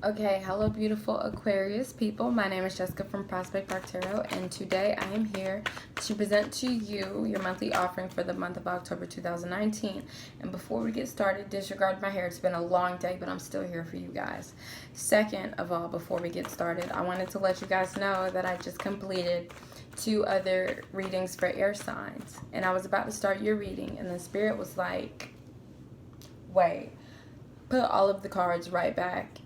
Okay, hello beautiful Aquarius people. My name is Jessica from Prospect Park Tarot, and today I am here to present to you your monthly offering for the month of October 2019. And before we get started, disregard my hair. It's been a long day, but I'm still here for you guys. Second of all, before we get started, I wanted to let you guys know that I just completed 2 other readings for air signs. And I was about to start your reading, and the spirit was like, wait, put all of the cards right back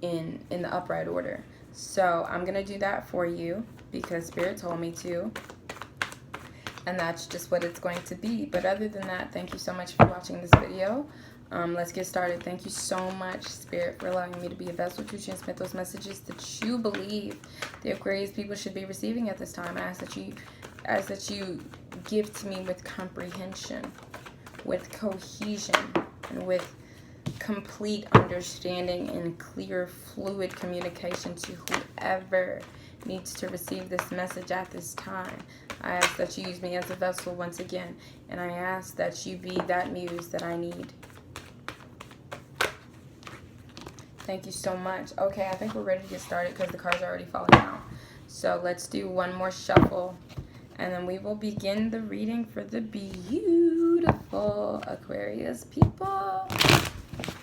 in the upright order. So I'm gonna do that for you because Spirit told me to, and that's just what it's going to be. But other than that, thank you so much for watching this video. Let's get started. Thank you so much, Spirit, for allowing me to be a vessel to transmit those messages that you believe the Aquarius people should be receiving at this time. I ask that you give to me with comprehension, with cohesion, and with complete understanding and clear, fluid communication to whoever needs to receive this message at this time. I ask that you use me as a vessel once again, and I ask that you be that muse that I need. Thank you so much. Okay, I think we're ready to get started because the cards are already falling out. So let's do one more shuffle, and then we will begin the reading for the beautiful Aquarius people.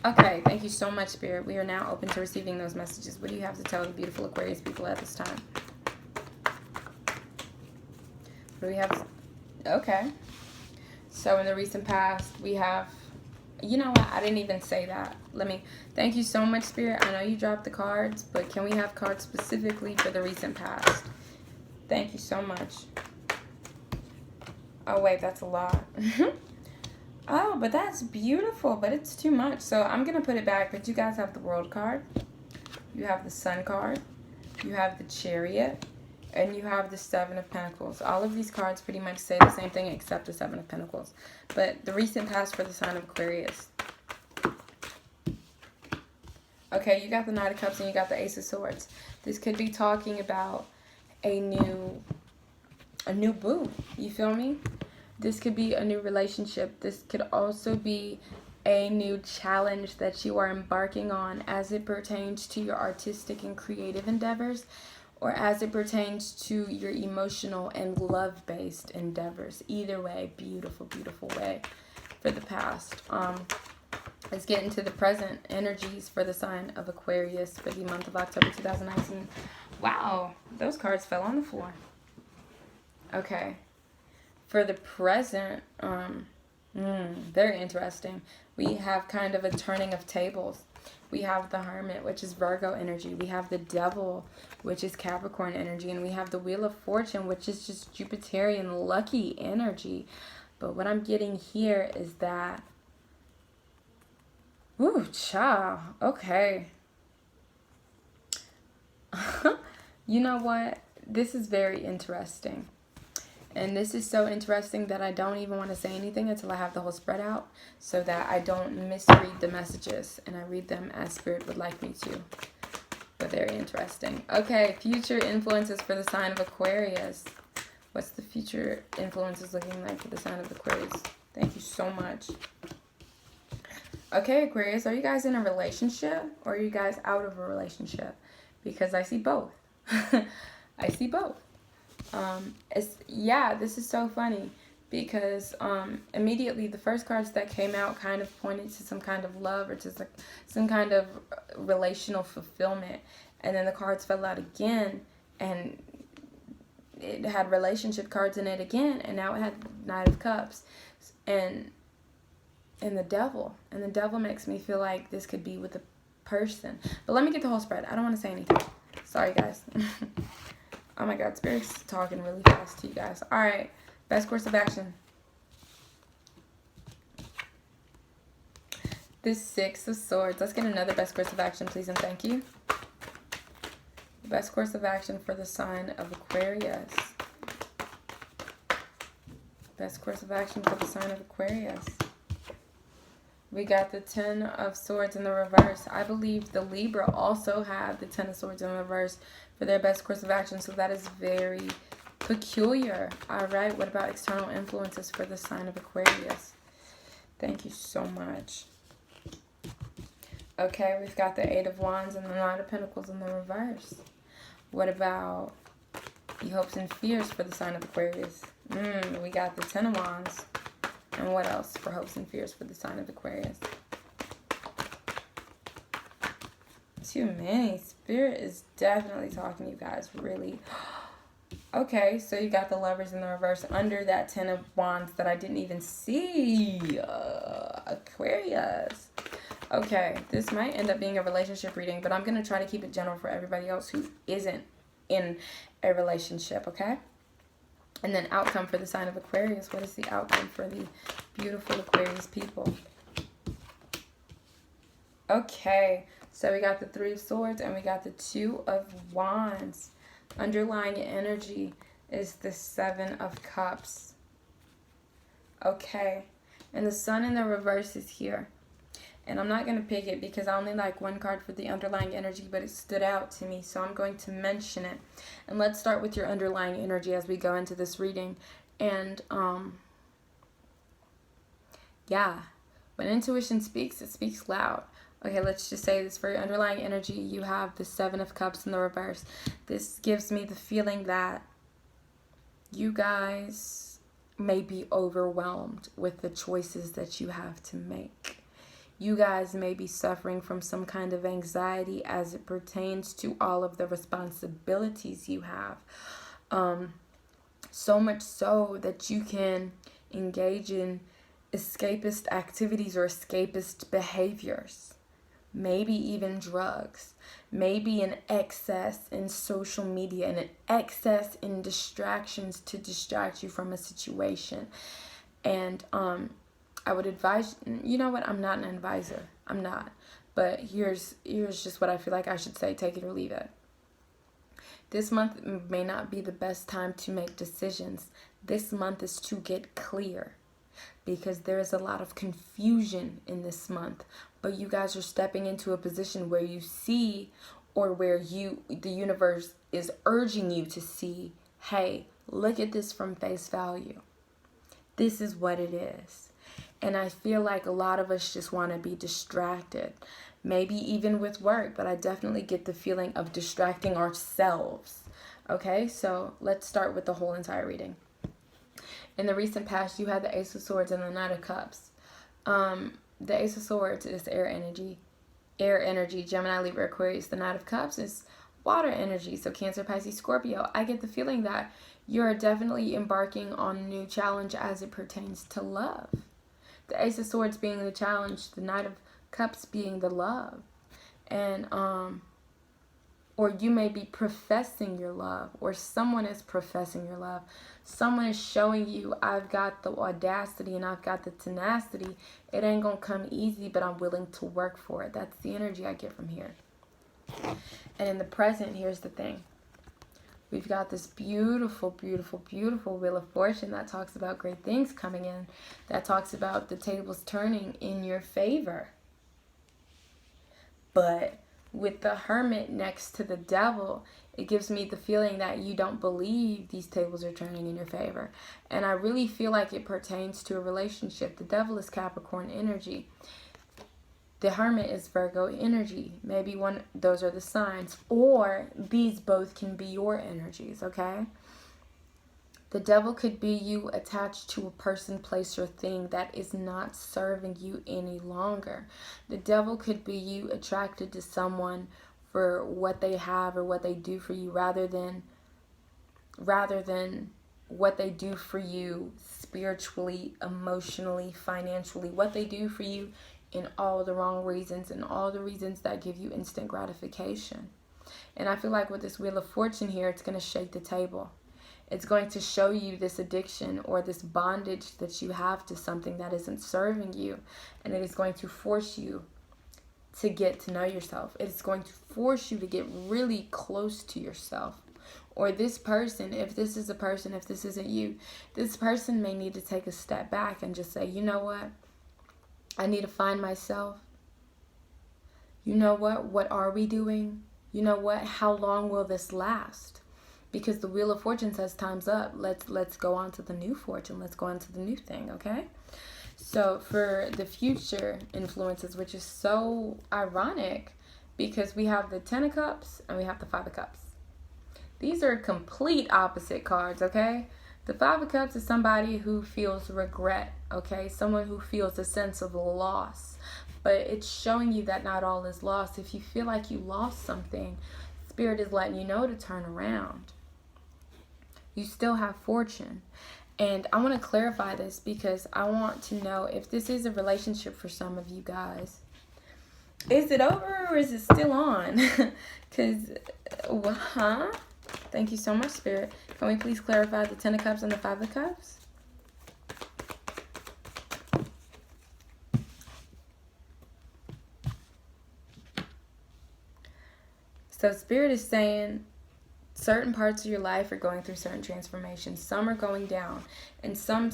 Okay, thank you so much, Spirit. We are now open to receiving those messages. What do you have to tell the beautiful Aquarius people at this time? What do we have? Okay. So in the recent past, we have... You know what? I didn't even say that. Thank you so much, Spirit. I know you dropped the cards, but can we have cards specifically for the recent past? Thank you so much. Oh, wait, that's a lot. Oh, but that's beautiful, but it's too much. So I'm going to put it back, but you guys have the World card. You have the Sun card. You have the Chariot. And you have the Seven of Pentacles. All of these cards pretty much say the same thing except the Seven of Pentacles. But the recent past for the sign of Aquarius. Okay, you got the Knight of Cups and you got the Ace of Swords. This could be talking about a new boo. You feel me? This could be a new relationship. This could also be a new challenge that you are embarking on as it pertains to your artistic and creative endeavors, or as it pertains to your emotional and love-based endeavors. Either way, beautiful, beautiful way for the past. Let's get into the present energies for the sign of Aquarius for the month of October 2019. Wow, those cards fell on the floor. Okay. For the present, very interesting. We have kind of a turning of tables. We have the Hermit, which is Virgo energy. We have the Devil, which is Capricorn energy. And we have the Wheel of Fortune, which is just Jupiterian lucky energy. But what I'm getting here is that... Ooh, child. Okay. You know what? This is very interesting. And this is so interesting that I don't even want to say anything until I have the whole spread out, so that I don't misread the messages and I read them as Spirit would like me to. But very interesting. Okay, future influences for the sign of Aquarius. What's the future influences looking like for the sign of Aquarius? Thank you so much. Okay, Aquarius, are you guys in a relationship or are you guys out of a relationship? Because I see both. I see both. This is so funny because immediately the first cards that came out kind of pointed to some kind of love or to some kind of relational fulfillment, and then the cards fell out again and it had relationship cards in it again, and now it had Knight of Cups and the Devil, and the Devil makes me feel like this could be with a person. But let me get the whole spread. I don't want to say anything. Sorry, guys. Oh my God, Spirit's talking really fast to you guys. All right, best course of action. This Six of Swords. Let's get another best course of action, please and thank you. Best course of action for the sign of Aquarius. Best course of action for the sign of Aquarius. We got the Ten of Swords in the reverse. I believe the Libra also have the Ten of Swords in reverse for their best course of action, so that is very peculiar. All right, what about external influences for the sign of Aquarius? Thank you so much. Okay, we've got the Eight of Wands and the Nine of Pentacles in the reverse. What about your hopes and fears for the sign of Aquarius? We got the Ten of Wands. And what else for hopes and fears for the sign of Aquarius? Too many. Spirit is definitely talking to you guys, really. Okay, so you got the Lovers in the reverse under that Ten of Wands that I didn't even see. Aquarius. Okay, this might end up being a relationship reading, but I'm going to try to keep it general for everybody else who isn't in a relationship, okay? And then outcome for the sign of Aquarius. What is the outcome for the beautiful Aquarius people? Okay, so we got the Three of Swords and we got the Two of Wands. Underlying energy is the Seven of Cups. Okay, and the Sun in the reverse is here. And I'm not going to pick it because I only like one card for the underlying energy, but it stood out to me, so I'm going to mention it. And let's start with your underlying energy as we go into this reading. And, yeah, when intuition speaks, it speaks loud. Okay, let's just say this. For your underlying energy, you have the Seven of Cups in the reverse. This gives me the feeling that you guys may be overwhelmed with the choices that you have to make. You guys may be suffering from some kind of anxiety as it pertains to all of the responsibilities you have. So much so that you can engage in escapist activities or escapist behaviors. Maybe even drugs. Maybe an excess in social media and an excess in distractions to distract you from a situation. And, I would advise, you know what, I'm not an advisor. I'm not. But here's just what I feel like I should say. Take it or leave it. This month may not be the best time to make decisions. This month is to get clear. Because there is a lot of confusion in this month. But you guys are stepping into a position where you see, or where the universe is urging you to see, hey, look at this from face value. This is what it is. And I feel like a lot of us just want to be distracted. Maybe even with work, but I definitely get the feeling of distracting ourselves. Okay, so let's start with the whole entire reading. In the recent past, you had the Ace of Swords and the Knight of Cups. The Ace of Swords is air energy. Air energy, Gemini, Libra, Aquarius. The Knight of Cups is water energy, so Cancer, Pisces, Scorpio. I get the feeling that you're definitely embarking on a new challenge as it pertains to love. The Ace of Swords being the challenge, the Knight of Cups being the love. And, or you may be professing your love, or someone is professing your love. Someone is showing you, I've got the audacity and I've got the tenacity. It ain't gonna come easy, but I'm willing to work for it. That's the energy I get from here. And in the present, here's the thing. We've got this beautiful, beautiful, beautiful Wheel of Fortune that talks about great things coming in. That talks about the tables turning in your favor. But with the Hermit next to the Devil, it gives me the feeling that you don't believe these tables are turning in your favor. And I really feel like it pertains to a relationship. The Devil is Capricorn energy. The Hermit is Virgo energy. Maybe those are the signs. Or these both can be your energies, okay? The Devil could be you attached to a person, place, or thing that is not serving you any longer. The Devil could be you attracted to someone for what they have or what they do for you rather than what they do for you spiritually, emotionally, financially. What they do for you in all the wrong reasons and all the reasons that give you instant gratification. And I feel like with this Wheel of Fortune here, it's going to shake the table. It's going to show you this addiction or this bondage that you have to something that isn't serving you. And it is going to force you to get to know yourself. It's going to force you to get really close to yourself. Or this person, if this is a person, if this isn't you, this person may need to take a step back and just say, you know what? I need to find myself. You know what? What are we doing? You know what? How long will this last? Because the Wheel of Fortune says time's up. Let's go on to the new fortune. Let's go on to the new thing, okay? So for the future influences, which is so ironic because we have the 10 of Cups and we have the 5 of Cups. These are complete opposite cards, okay? The 5 of Cups is somebody who feels regret, okay? Someone who feels a sense of loss. But it's showing you that not all is lost. If you feel like you lost something, Spirit is letting you know to turn around. You still have fortune. And I want to clarify this because I want to know if this is a relationship for some of you guys. Is it over or is it still on? Because, Thank you so much, Spirit. Can we please clarify the 10 of Cups and the 5 of Cups? So Spirit is saying certain parts of your life are going through certain transformations. Some are going down, and some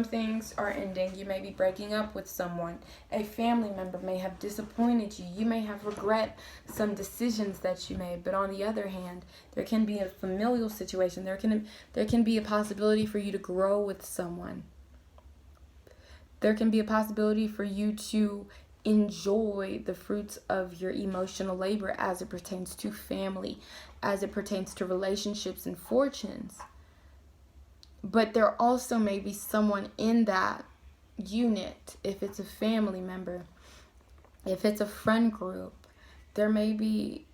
things are ending. You may be breaking up with someone. A family member may have disappointed you. You may have regret some decisions that you made. But on the other hand, there can be a familial situation. There can be a possibility for you to grow with someone. There can be a possibility for you to enjoy the fruits of your emotional labor as it pertains to family, as it pertains to relationships and fortunes. But there also may be someone in that unit, if it's a family member, if it's a friend group, there may be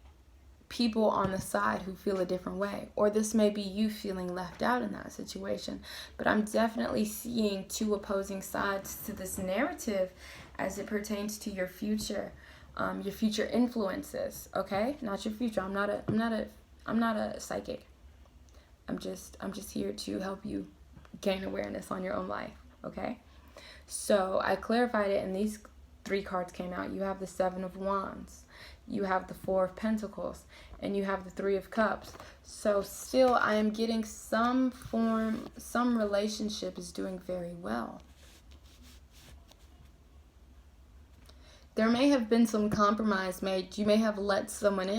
people on the side who feel a different way, or this may be you feeling left out in that situation. But I'm definitely seeing two opposing sides to this narrative as it pertains to your future influences. Okay, not your future. I'm not a psychic. I'm just here to help you gain awareness on your own life. Okay, so I clarified it, and these 3 cards came out. You have the 7 of Wands, you have the 4 of Pentacles, and you have the 3 of Cups. So still I am getting some relationship is doing very well. There may have been some compromise made. You may have let someone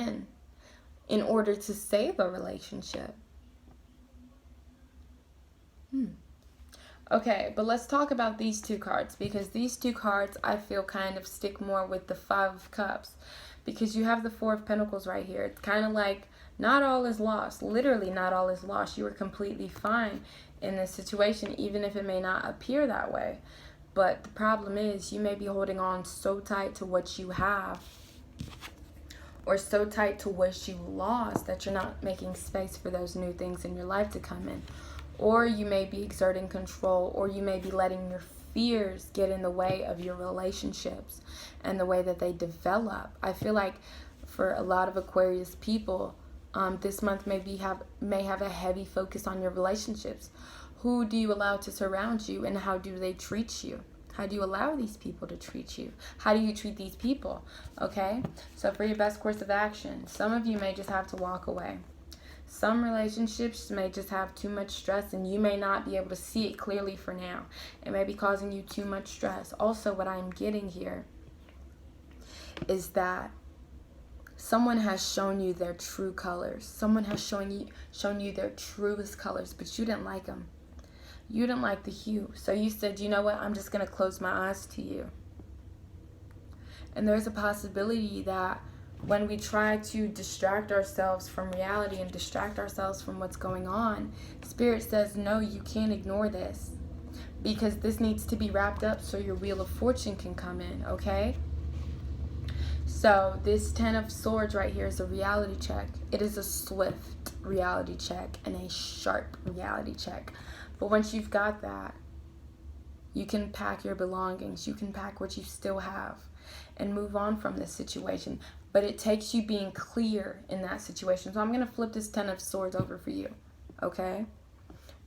in order to save a relationship. Okay, but let's talk about these 2 cards, because these 2 cards I feel kind of stick more with the 5 of Cups, because you have the 4 of Pentacles right here. It's kind of like not all is lost. Literally not all is lost. You are completely fine in this situation, even if it may not appear that way. But the problem is you may be holding on so tight to what you have, or so tight to what you lost, that you're not making space for those new things in your life to come in. Or you may be exerting control, or you may be letting your fears get in the way of your relationships and the way that they develop. I feel like for a lot of Aquarius people, this month may have a heavy focus on your relationships. Who do you allow to surround you, and how do they treat you? How do you allow these people to treat you? How do you treat these people? Okay? So for your best course of action, some of you may just have to walk away. Some relationships may just have too much stress, and you may not be able to see it clearly for now. It may be causing you too much stress. Also, what I'm getting here is that someone has shown you their true colors. Someone has shown you their truest colors, but you didn't like them. You didn't like the hue. So you said, you know what, I'm just going to close my eyes to you. And there's a possibility that when we try to distract ourselves from reality and distract ourselves from what's going on, Spirit says, no, you can't ignore this, because this needs to be wrapped up so your Wheel of Fortune can come in, okay? So this 10 of Swords right here is a reality check. It is a swift reality check and a sharp reality check. But once you've got that, you can pack your belongings. You can pack what you still have and move on from this situation. But it takes you being clear in that situation. So I'm going to flip this 10 of Swords over for you, okay?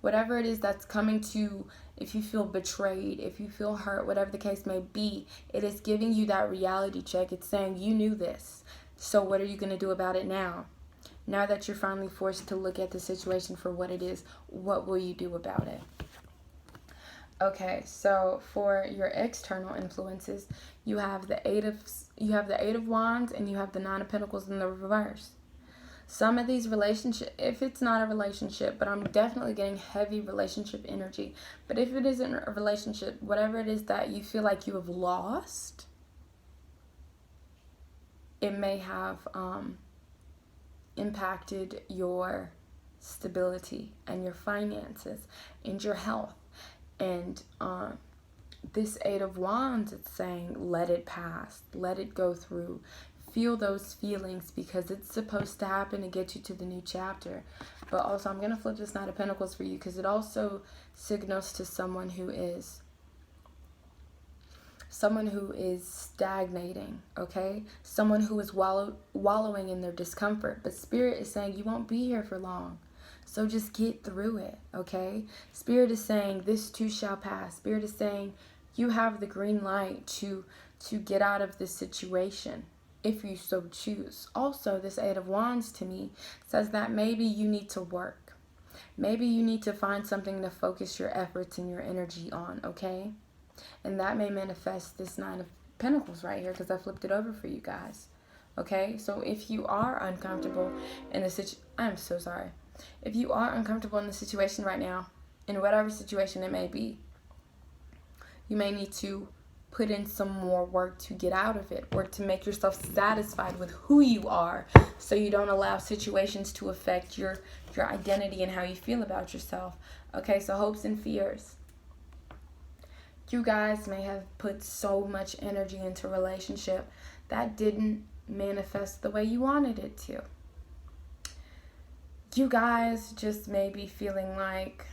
Whatever it is that's coming to, if you feel betrayed, if you feel hurt, whatever the case may be, it is giving you that reality check. It's saying, you knew this, so what are you going to do about it now? Now that you're finally forced to look at the situation for what it is, what will you do about it? Okay, so for your external influences, you have the 8 of Wands, and you have the 9 of Pentacles in the reverse. Some of these relationships, if it's not a relationship, but I'm definitely getting heavy relationship energy. But if it isn't a relationship, whatever it is that you feel like you have lost, it may have impacted your stability and your finances and your health. And this Eight of Wands, it's saying let it pass, let it go through. Feel those feelings, because it's supposed to happen to get you to the new chapter. But also, I'm going to flip this Knight of Pentacles for you, because it also signals to someone who is stagnating, okay? Someone who is wallowing in their discomfort. But Spirit is saying you won't be here for long. So just get through it, okay? Spirit is saying this too shall pass. Spirit is saying you have the green light to get out of this situation, if you so choose. Also, this Eight of Wands to me says that maybe you need to work. Maybe you need to find something to focus your efforts and your energy on, okay? And that may manifest this Nine of Pentacles right here, because I flipped it over for you guys, okay? So if you are uncomfortable in the situation, I'm so sorry. If you are uncomfortable in the situation right now, in whatever situation it may be, you may need to put in some more work to get out of it, or to make yourself satisfied with who you are, so you don't allow situations to affect your identity and how you feel about yourself. Okay, so hopes and fears. You guys may have put so much energy into a relationship that didn't manifest the way you wanted it to. You guys just may be feeling like,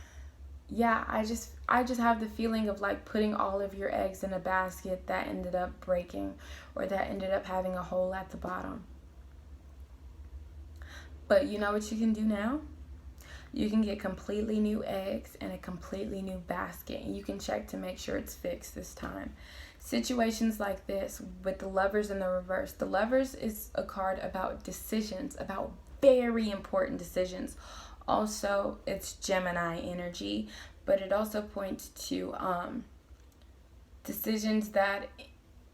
yeah, I just have the feeling of like putting all of your eggs in a basket that ended up breaking, or that ended up having a hole at the bottom. But you know what you can do now? You can get completely new eggs and a completely new basket, and you can check to make sure it's fixed this time. Situations like this with the Lovers in the reverse. The Lovers is a card about decisions, about very important decisions. Also, it's Gemini energy, but it also points to decisions that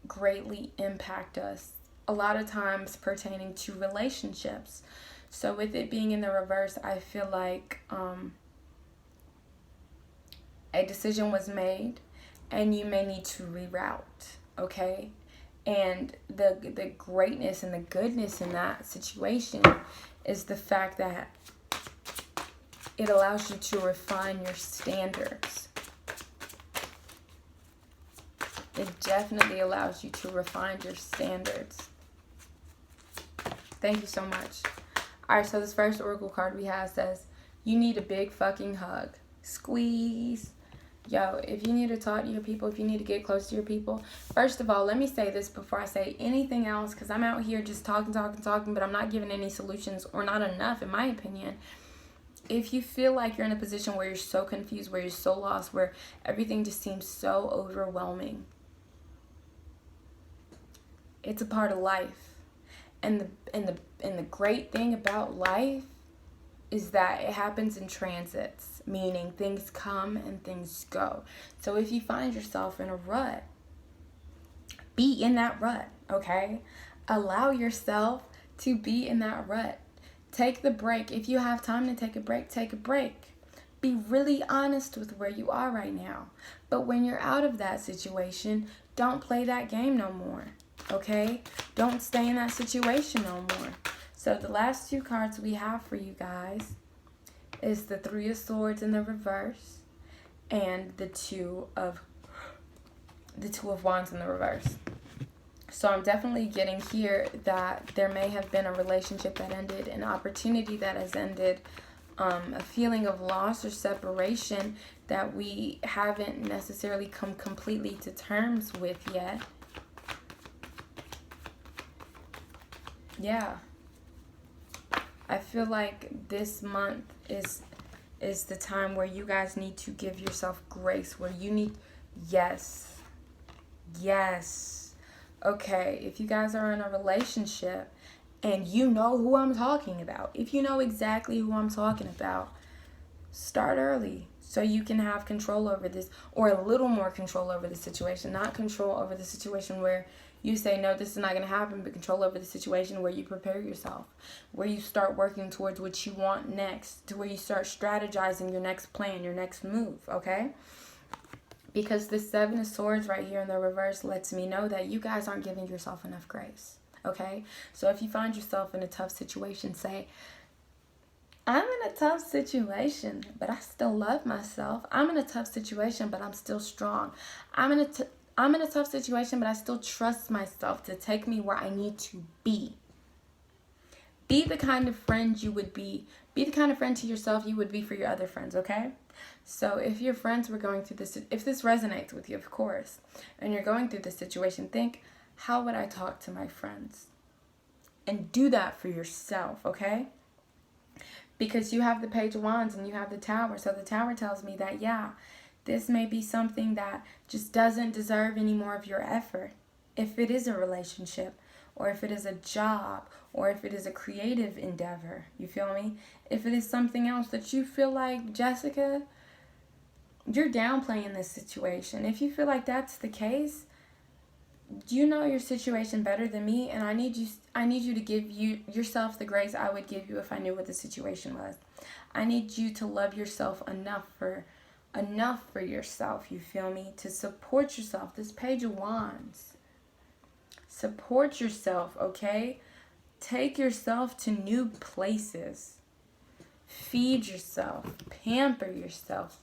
greatly impact us, a lot of times pertaining to relationships. So with it being in the reverse, I feel like a decision was made and you may need to reroute, okay? And the greatness and the goodness in that situation is the fact that it allows you to refine your standards. It definitely allows you to refine your standards. Thank you so much. Alright, so this first oracle card we have says, you need a big fucking hug. Squeeze. Yo, if you need to talk to your people, if you need to get close to your people, first of all, let me say this before I say anything else, because I'm out here just talking, but I'm not giving any solutions, or not enough, in my opinion. If you feel like you're in a position where you're so confused, where you're so lost, where everything just seems so overwhelming, it's a part of life. And the great thing about life is that it happens in transits, meaning things come and things go. So if you find yourself in a rut, be in that rut, okay? Allow yourself to be in that rut. Take the break. If you have time to take a break, take a break. Be really honest with where you are right now. But when you're out of that situation, don't play that game no more, okay? Don't stay in that situation no more. So the last two cards we have for you guys is the Three of Swords in the reverse and the Two of Wands in the reverse. So I'm definitely getting here that there may have been a relationship that ended, an opportunity that has ended, a feeling of loss or separation that we haven't necessarily come completely to terms with yet. Yeah. I feel like this month is the time where you guys need to give yourself grace, where you need, yes. Okay, if you guys are in a relationship and you know who I'm talking about, if you know exactly who I'm talking about, start early so you can have control over this, or a little more control over the situation. Not control over the situation where You say, no, this is not going to happen, but control over the situation, where you prepare yourself, where you start working towards what you want next, to where you start strategizing your next plan, your next move, okay? Because the Seven of Swords right here in the reverse lets me know that you guys aren't giving yourself enough grace, okay? So if you find yourself in a tough situation, say, I'm in a tough situation, but I still love myself. I'm in a tough situation, but I'm still strong. I'm in a tough situation, but I still trust myself to take me where I need to be. Be the kind of friend you would be. Be the kind of friend to yourself you would be for your other friends, okay? So if your friends were going through this, if this resonates with you, of course, and you're going through this situation, think, how would I talk to my friends? And do that for yourself, okay? Because you have the Page of Wands and you have the Tower. So the Tower tells me that, yeah, this may be something that just doesn't deserve any more of your effort. If it is a relationship, or if it is a job, or if it is a creative endeavor, you feel me? If it is something else that you feel like, Jessica, you're downplaying this situation. If you feel like that's the case, you know your situation better than me, and I need you to give yourself the grace I would give you if I knew what the situation was. I need you to love yourself enough for yourself, you feel me? To support yourself. This Page of Wands. Support yourself, okay? Take yourself to new places. Feed yourself. Pamper yourself,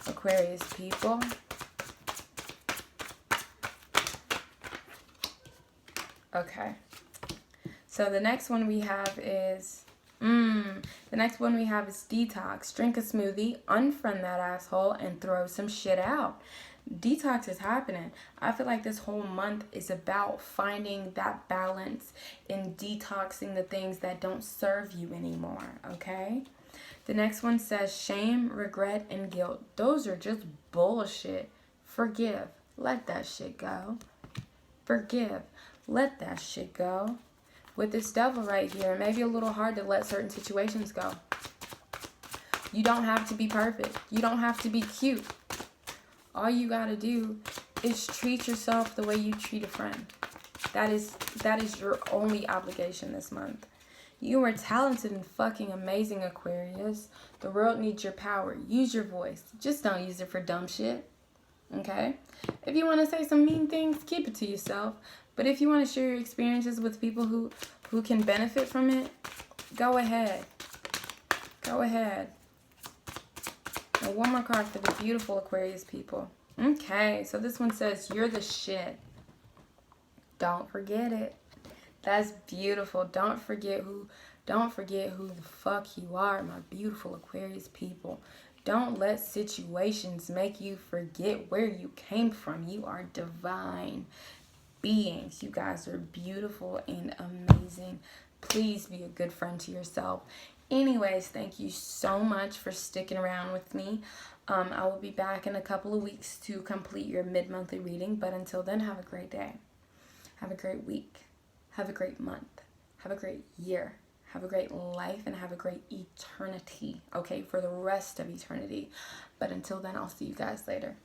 Aquarius people. Okay, so the next one we have is, detox. Drink a smoothie, unfriend that asshole, and throw some shit out. Detox is happening. I feel like this whole month is about finding that balance in detoxing the things that don't serve you anymore, okay? The next one says shame, regret, and guilt. Those are just bullshit. Forgive. Let that shit go. Forgive. Let that shit go. With this Devil right here, it may be a little hard to let certain situations go. You don't have to be perfect. You don't have to be cute. All you gotta do is treat yourself the way you treat a friend. That is your only obligation this month. You are talented and fucking amazing, Aquarius. The world needs your power. Use your voice. Just don't use it for dumb shit. Okay? If you want to say some mean things, keep it to yourself. But if you want to share your experiences with people who can benefit from it, go ahead. Go ahead. And one more card for the beautiful Aquarius people. Okay, so this one says, you're the shit. Don't forget it. That's beautiful. Don't forget who the fuck you are, my beautiful Aquarius people. Don't let situations make you forget where you came from. You are divine beings. You guys are beautiful and amazing. Please be a good friend to yourself. Anyways, thank you so much for sticking around with me. I will be back in a couple of weeks to complete your mid-monthly reading. But until then, have a great day. Have a great week. Have a great month. Have a great year. Have a great life, and have a great eternity. Okay, for the rest of eternity. But until then, I'll see you guys later.